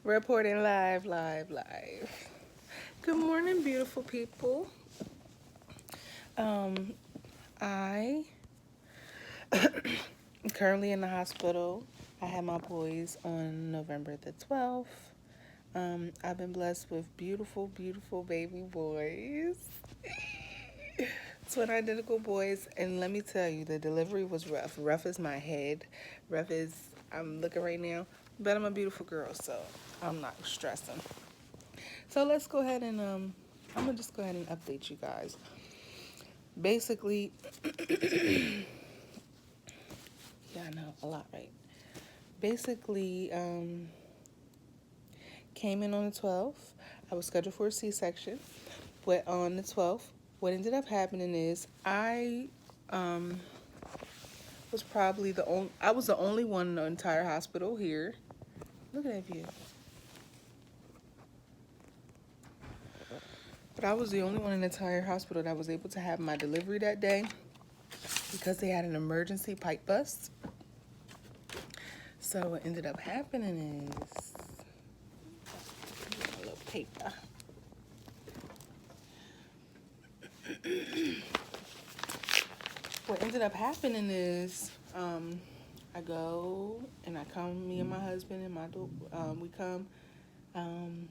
Reporting live, live, live. Good morning, beautiful people. Um, I am currently in the hospital. I had my boys on November the 12th. I've been blessed with beautiful, beautiful baby boys. Twin identical boys, and let me tell you, the delivery was rough. Rough as my head. Rough as I'm looking right now. But I'm a beautiful girl, so I'm not stressing. So let's go ahead and I'm gonna just go ahead and update you guys. Basically, yeah, I know a lot, right? Basically, came in on the 12th. I was scheduled for a C-section, but on the 12th, what ended up happening is I um, was probably the only. I was the only one in the entire hospital here. Look at that view. But I was the only one in the entire hospital that was able to have my delivery that day because they had an emergency pipe bust. So what ended up happening is a little paper. What ended up happening is I go and I come, me and my husband and we come. Um,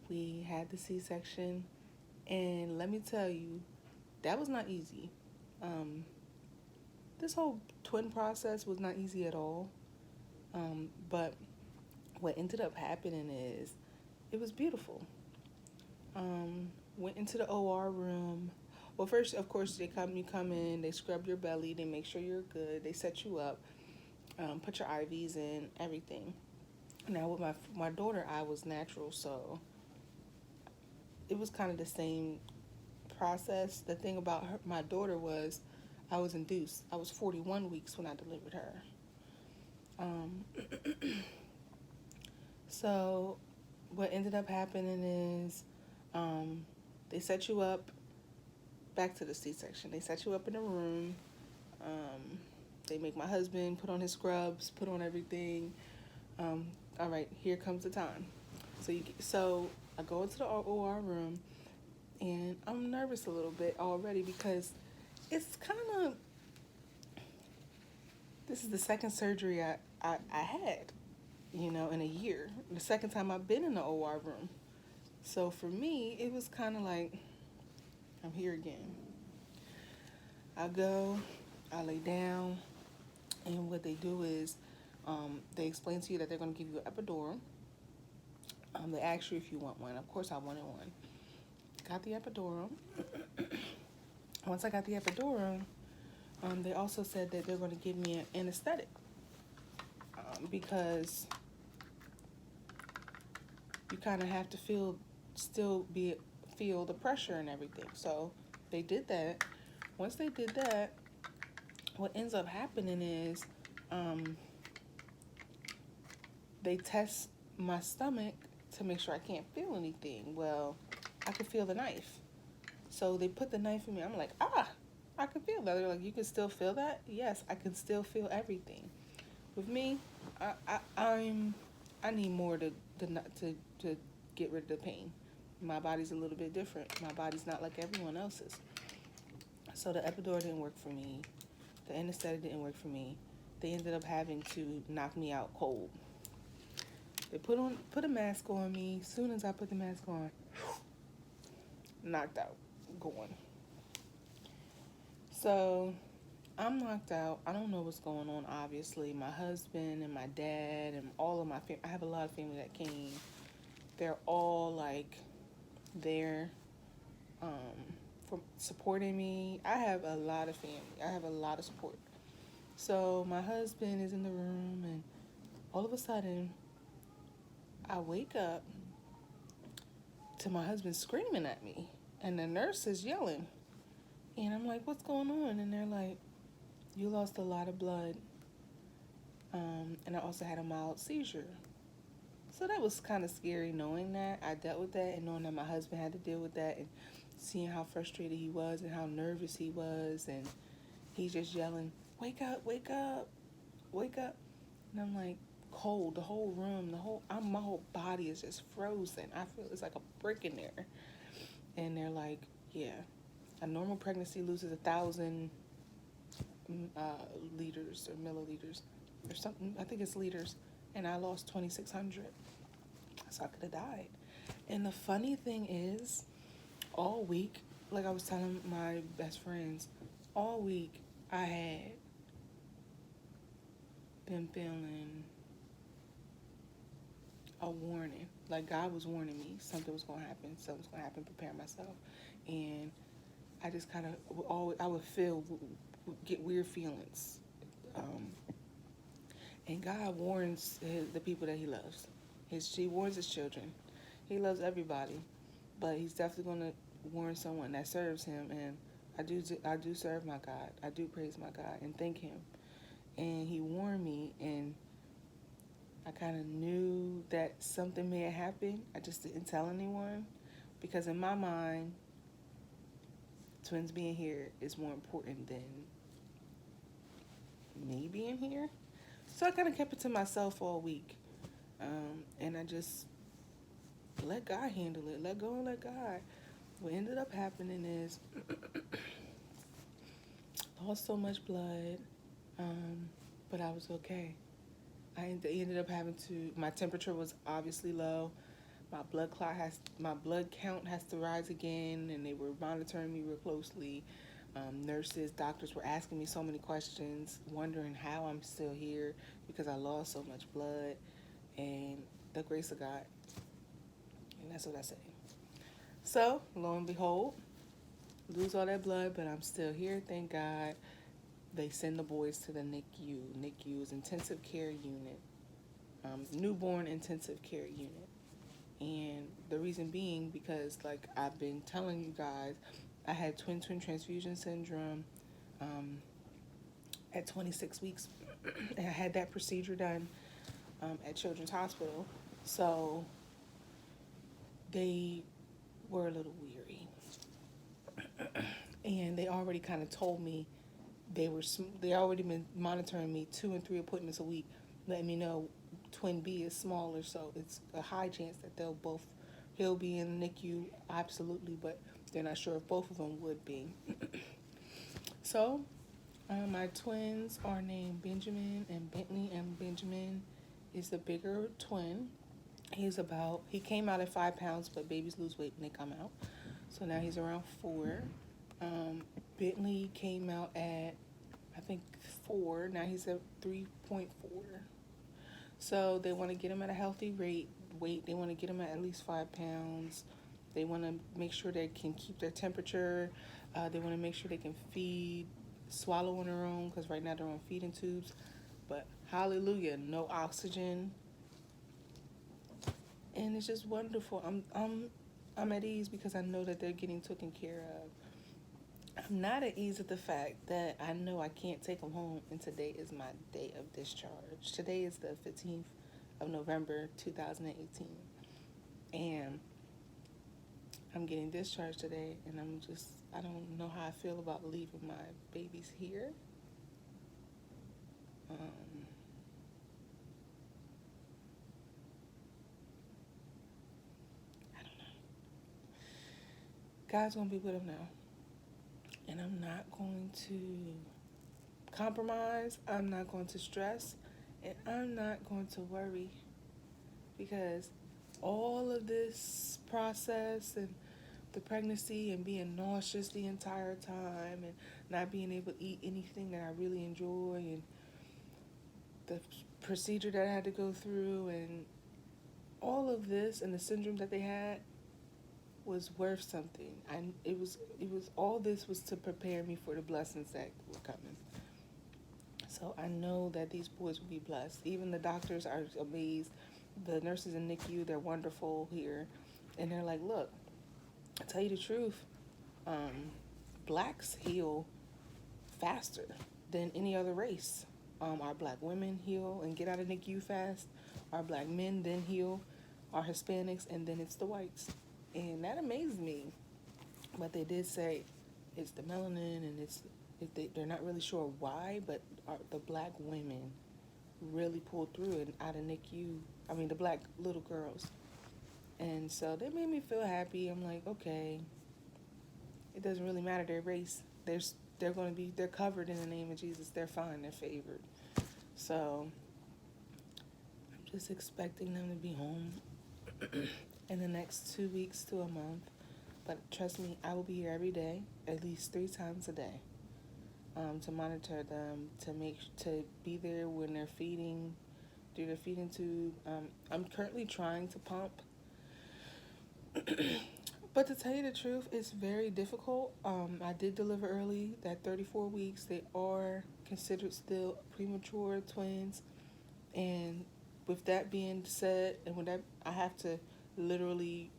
we had the C-section, and let me tell you, that was not easy. Um, this whole twin process was not easy at all. But what ended up happening is it was beautiful. Went into the OR room. Well, first, of course, you come in, they scrub your belly, they make sure you're good, they set you up, put your IVs in, everything. Now with my daughter, I was natural, so it was kind of the same process. The thing about my daughter was I was induced. I was 41 weeks when I delivered her. Um, so what ended up happening is um, they set you up back to the C-section. They set you up in a room. Um, they make my husband put on his scrubs, put on everything. All right, here comes the time. So I go into the OR room, and I'm nervous a little bit already because it's kind of this is the second surgery I had, in a year. The second time I've been in the OR room. So for me, it was kind of like I'm here again. I go, I lay down, and what they do is they explain to you that they're going to give you an epidural. They ask you if you want one. Of course, I wanted one. Got the epidural. Once I got the epidural, they also said that they're going to give me an anesthetic because you kind of have to feel the pressure and everything. So they did that. Once they did that, what ends up happening is um, they test my stomach to make sure I can't feel anything. Well, I could feel the knife. So they put the knife in me. I'm like, I can feel that. They're like, you can still feel that? Yes, I can still feel everything. With me, I need more to get rid of the pain. My body's a little bit different. My body's not like everyone else's. So the epidural didn't work for me. The anesthetic didn't work for me. They ended up having to knock me out cold. They put a mask on me. As soon as I put the mask on, knocked out, going. So I'm knocked out. I don't know what's going on, obviously. My husband and my dad and all of my family, I have a lot of family that came. They're all like there for supporting me. I have a lot of family. I have a lot of support. So my husband is in the room, and all of a sudden, I wake up to my husband screaming at me, and the nurse is yelling. And I'm like, what's going on? And they're like, you lost a lot of blood. And I also had a mild seizure. So that was kind of scary knowing that. I dealt with that and knowing that my husband had to deal with that and seeing how frustrated he was and how nervous he was. And he's just yelling, wake up, wake up, wake up. And I'm like, cold. The whole room, my whole body is just frozen. I feel it's like a brick in there. And they're like, yeah, a normal pregnancy loses 1,000 uh, liters or milliliters or something. I think it's liters, and I lost 2,600. So I could have died. And the funny thing is, all week, like I was telling my best friends, all week I had been feeling a warning. Like God was warning me something was gonna happen. Something was gonna happen. Prepare myself. And I just kind of always I would get weird feelings. Um, and God warns the people that He loves. He warns His children. He loves everybody, but He's definitely gonna warn someone that serves Him. And I do serve my God. I do praise my God and thank Him. And He warned me, and I kind of knew that something may have happened. I just didn't tell anyone because in my mind, twins being here is more important than me being here. So I kind of kept it to myself all week. And I just let God handle it. Let go and let God. What ended up happening is lost so much blood, but I was okay. I ended up having to. My temperature was obviously low. My blood count has to rise again, and they were monitoring me real closely. Nurses, doctors were asking me so many questions, wondering how I'm still here because I lost so much blood, and the grace of God, and that's what I say. So lo and behold, lose all that blood, but I'm still here. Thank God. They send the boys to the NICU. NICU is intensive care unit, newborn intensive care unit. And the reason being because, like I've been telling you guys, I had twin transfusion syndrome at 26 weeks. And I had that procedure done at Children's Hospital. So they were a little weary. And they already kind of told me they already been monitoring me 2 and 3 appointments a week, letting me know twin B is smaller, so it's a high chance that he'll be in the NICU, absolutely, but they're not sure if both of them would be. So, my twins are named Benjamin and Bentley, and Benjamin is the bigger twin. He came out at 5 pounds, but babies lose weight when they come out. So now he's around 4. Bentley came out at, I think, 4. Now he's at 3.4. So they want to get him at a healthy weight. They want to get him at least 5 pounds. They want to make sure they can keep their temperature. They want to make sure they can swallow on their own, because right now they're on feeding tubes. But hallelujah, no oxygen. And it's just wonderful. I'm at ease because I know that they're getting taken care of. I'm not at ease at the fact that I know I can't take them home, and today is my day of discharge. Today is the 15th of November, 2018. And I'm getting discharged today, and I don't know how I feel about leaving my babies here. I don't know. God's going to be with them now. And I'm not going to compromise. I'm not going to stress. And I'm not going to worry. Because all of this process and the pregnancy and being nauseous the entire time and not being able to eat anything that I really enjoy, and the procedure that I had to go through, and all of this and the syndrome that they had was worth something. It was all this was to prepare me for the blessings that were coming. So I know that these boys will be blessed. Even the doctors are amazed. The nurses in NICU, they're wonderful here. And they're like, look, I'll tell you the truth. Blacks heal faster than any other race. Our black women heal and get out of NICU fast. Our black men then heal. Our Hispanics, and then it's the whites. And that amazed me. But they did say it's the melanin, and they're not really sure why, but the black women really pulled through it out of NICU. I mean, the black little girls. And so they made me feel happy. I'm like, okay, it doesn't really matter their race. They're covered in the name of Jesus. They're fine. They're favored. So I'm just expecting them to be home in the next 2 weeks to a month. But trust me, I will be here every day, at least 3 times a day, to monitor them, to be there when they're feeding, do their feeding tube. I'm currently trying to pump, but to tell you the truth, it's very difficult. I did deliver early, that 34 weeks. They are considered still premature twins, and with that being said, and with that, I have to literally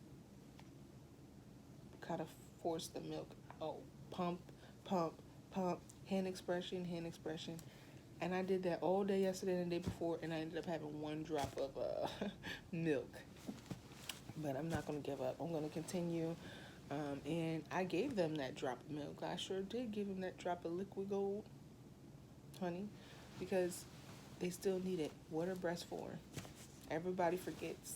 kind of force the milk out. Pump, pump, pump, hand expression, hand expression. And I did that all day yesterday and the day before, and I ended up having 1 drop of milk. But I'm not going to give up. I'm going to continue. And I gave them that drop of milk. I sure did give them that drop of liquid gold, honey, because they still need it. What are breasts for? Everybody forgets.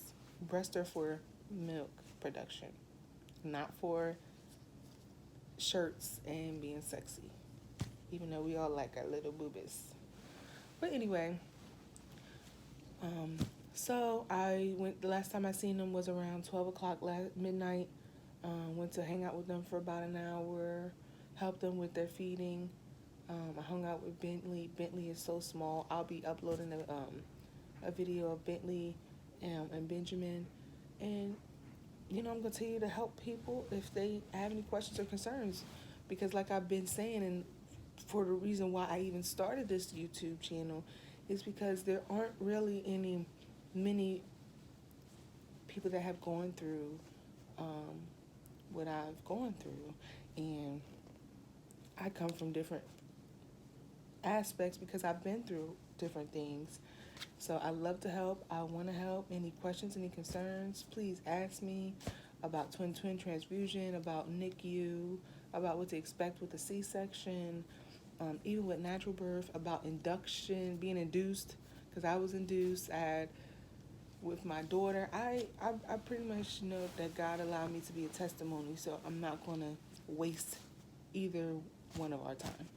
Breasts are for milk production, not for shirts and being sexy, even though we all like our little boobies. But anyway, so the last time I seen them was around 12 o'clock midnight. Went to hang out with them for about an hour, helped them with their feeding. I hung out with Bentley. Bentley is so small. I'll be uploading a video of Bentley and Benjamin. And, I'm going to continue to help people if they have any questions or concerns. Because like I've been saying, and for the reason why I even started this YouTube channel, is because there aren't really many people that have gone through what I've gone through. And I come from different aspects because I've been through different things. So I love to help. I want to help. Any questions, any concerns, please ask me about twin transfusion, about NICU, about what to expect with the C-section, even with natural birth, about induction, being induced, because I was induced. With my daughter, I pretty much know that God allowed me to be a testimony, so I'm not going to waste either one of our time.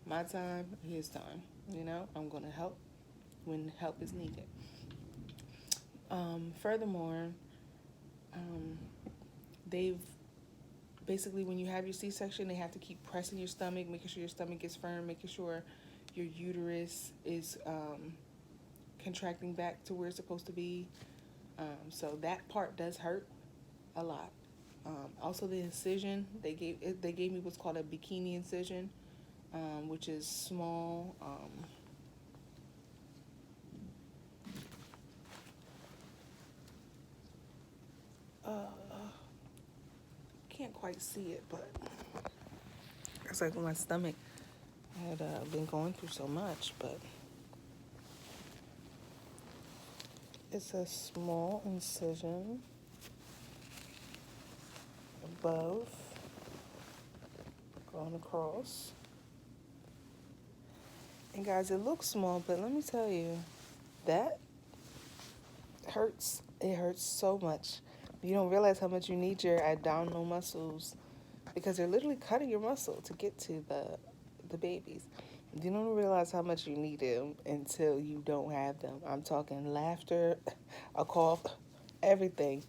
My time, his time. I'm going to help when help is needed. Furthermore, they've basically, when you have your C-section, they have to keep pressing your stomach, making sure your stomach is firm, making sure your uterus is contracting back to where it's supposed to be. So that part does hurt a lot. Also, the incision, they gave me what's called a bikini incision, which is small. Can't quite see it, but it's like my stomach had been going through so much, but it's a small incision above, going across. And guys, it looks small, but let me tell you, that hurts. It hurts so much. You don't realize how much you need your abdominal muscles, because they're literally cutting your muscle to get to the babies. You don't realize how much you need them until you don't have them. I'm talking laughter, a cough, everything.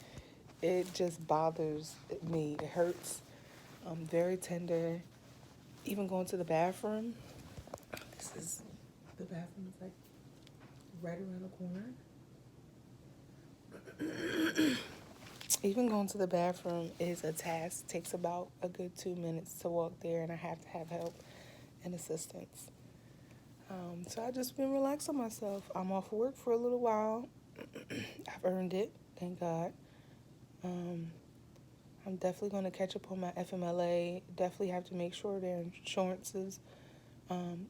It just bothers me. It hurts. I'm very tender. Even going to the bathroom. This is the bathroom. Is like right around the corner. Even going to the bathroom is a task. Takes about a good 2 minutes to walk there, and I have to have help and assistance. So I just been relaxing myself. I'm off work for a little while. I've earned it, thank God. I'm definitely going to catch up on my FMLA. Definitely have to make sure their insurances,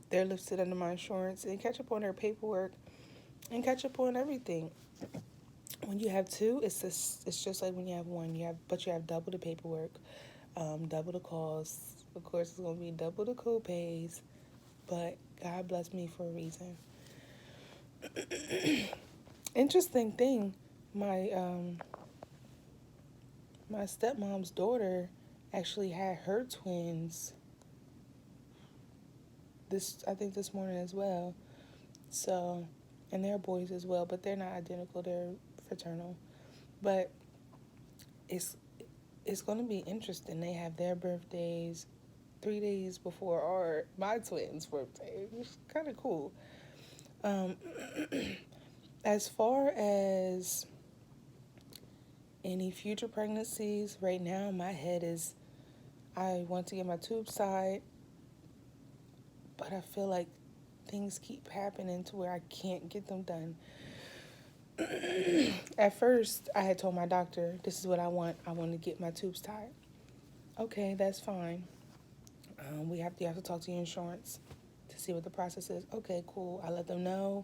they're listed under my insurance, and catch up on their paperwork, and catch up on everything. When you have 2, it's just like when you have 1. You have double the paperwork, double the costs. Of course, it's going to be double the co-pays, but God bless me for a reason. Interesting thing, my my stepmom's daughter actually had her twins I think this morning as well. So, and they're boys as well, but they're not identical. They're fraternal. But it's it's going to be interesting. They have their birthdays 3 days before my twins' birthday, which is kind of cool. Um, as far as any future pregnancies, right now my head is I want to get my tubes tied, but I feel like things keep happening to where I can't get them done. At first, I had told my doctor, this is what I want. I want to get my tubes tied. Okay, that's fine. You have to talk to your insurance to see what the process is. Okay, cool. I let them know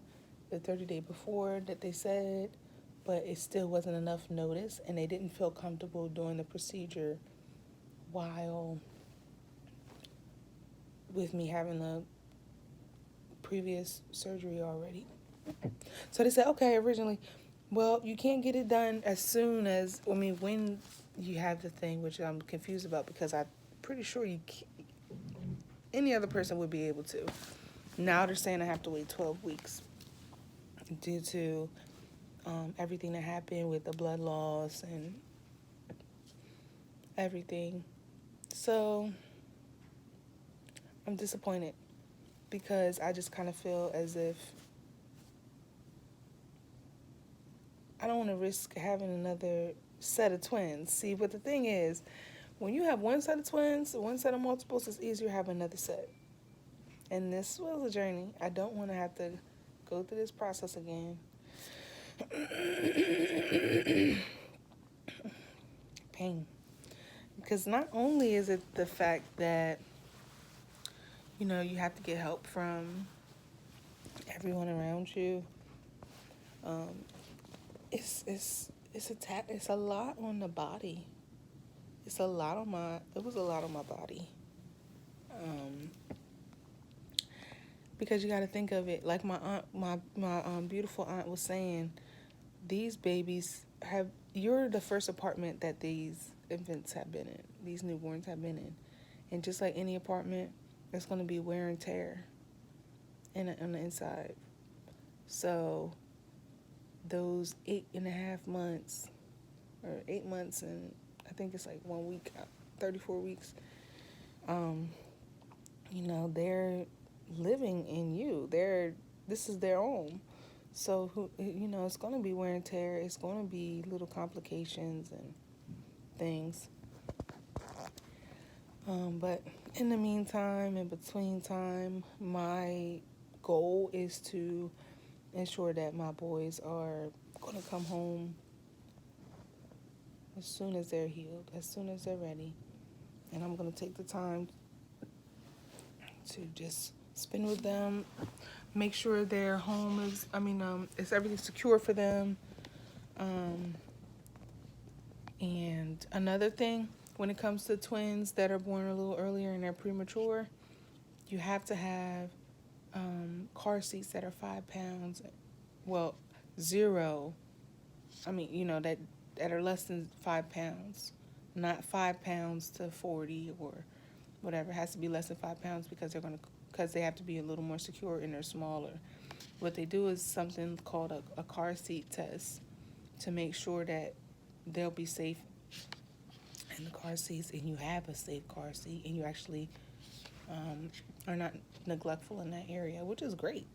the 30-day before that they said, but it still wasn't enough notice, and they didn't feel comfortable doing the procedure while with me having a previous surgery already. So they said, okay, originally, well, you can't get it done as soon as, when you have the thing, which I'm confused about because I'm pretty sure any other person would be able to. Now they're saying I have to wait 12 weeks due to everything that happened with the blood loss and everything. So I'm disappointed because I just kind of feel as if I don't want to risk having another set of twins. See, but the thing is, when you have one set of twins, one set of multiples, it's easier to have another set. And this was a journey. I don't want to have to go through this process again. Pain. Because not only is it the fact that, you have to get help from everyone around you, um, it's a lot on the body. It was a lot on my body. Because you got to think of it like my aunt, my beautiful aunt was saying, these babies you're the first apartment that these infants have been in, these newborns have been in. And just like any apartment, there's going to be wear and tear on the inside. So those 8.5 months, or 8 months, and I think it's like 1 week, 34 weeks, they're living in you. This is their home. So, it's going to be wear and tear. It's going to be little complications and things. But in the meantime, in between time, my goal is to ensure that my boys are going to come home as soon as they're healed, as soon as they're ready. And I'm going to take the time to just spend with them, make sure their home is everything secure for them. And another thing, when it comes to twins that are born a little earlier and they're premature, you have to have car seats that are 5 pounds. Well, zero. That are less than 5 pounds, not 5 pounds to 40 or whatever. It has to be less than 5 pounds because they have to be a little more secure and they're smaller. What they do is something called a car seat test to make sure that they'll be safe in the car seats, and you have a safe car seat, and you actually are not neglectful in that area, which is great.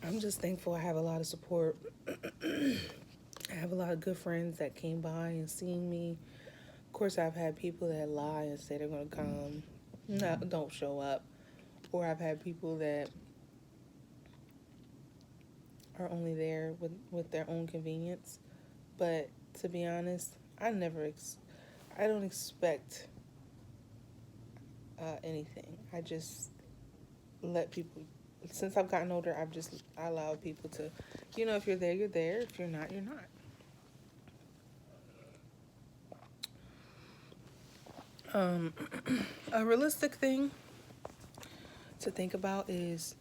I'm just thankful I have a lot of support. I have a lot of good friends that came by and seen me. Of course, I've had people that lie and say they're going to come, no, don't show up. Or I've had people that are only there with their own convenience. But to be honest, I don't expect anything. I just let people, since I've gotten older, I allow people to, if you're there, you're there. If you're not, you're not. A realistic thing to think about is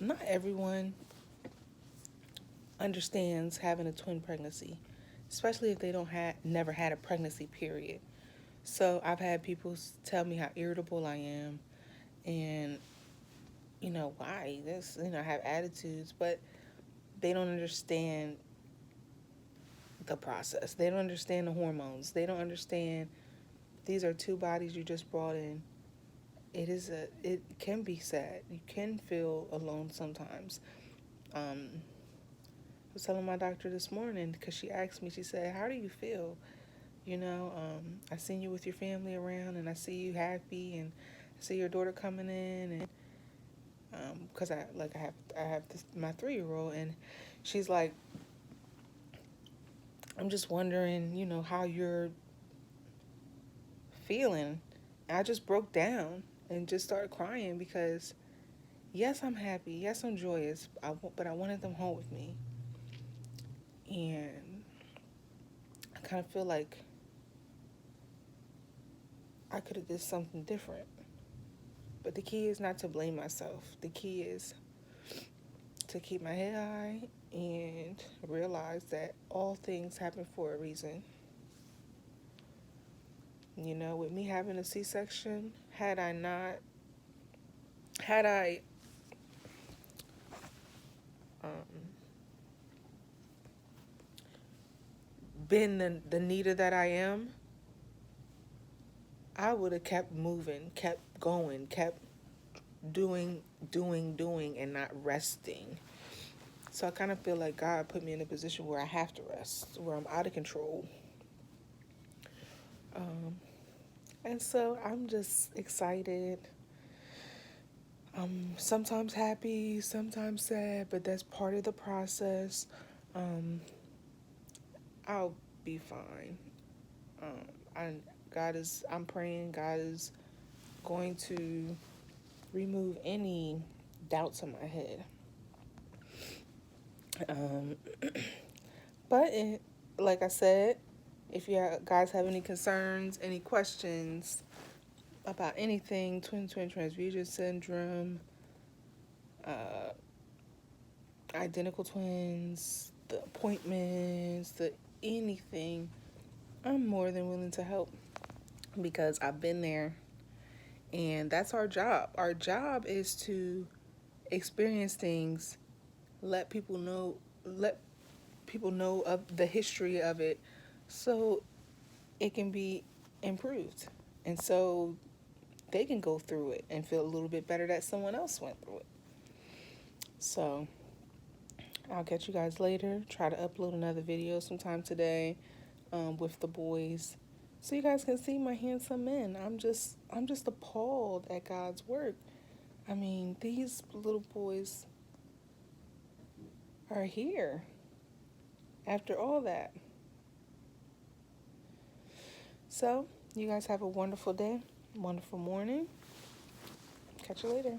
not everyone understands having a twin pregnancy, especially if they don't have never had a pregnancy period. So I've had people tell me how irritable I am, and why this, I have attitudes, but they don't understand the process. They don't understand the hormones. They don't understand these are two bodies you just brought in. It can be sad. You can feel alone sometimes. I was telling my doctor this morning because she asked me, she said, "How do you feel? I seen you with your family around, and I see you happy, and I see your daughter coming in, and because I have my 3-year-old, and she's like, I'm just wondering, how you're feeling." And I just broke down and just started crying because yes, I'm happy, yes, I'm joyous, but I wanted them home with me, and I kind of feel like I could have did something different. But the key is not to blame myself. The key is to keep my head high and realize that all things happen for a reason. With me having a C-section, had I um, been the Nita that I am, I would have kept moving, kept going, kept doing, and not resting. So I kind of feel like God put me in a position where I have to rest, where I'm out of control. And so I'm just excited. I'm sometimes happy, sometimes sad, but that's part of the process. I'll be fine. I'm praying God is going to remove any doubts in my head. But like I said, if you guys have any concerns, any questions about anything, twin transfusion syndrome, identical twins, the appointments, the anything, I'm more than willing to help because I've been there, and that's our job. Our job is to experience things, let people know of the history of it so it can be improved. And so they can go through it and feel a little bit better that someone else went through it. So I'll catch you guys later. Try to upload another video sometime today with the boys, so you guys can see my handsome men. I'm just appalled at God's work. I mean, these little boys are here after all that. So you guys have a wonderful day, wonderful morning. Catch you later.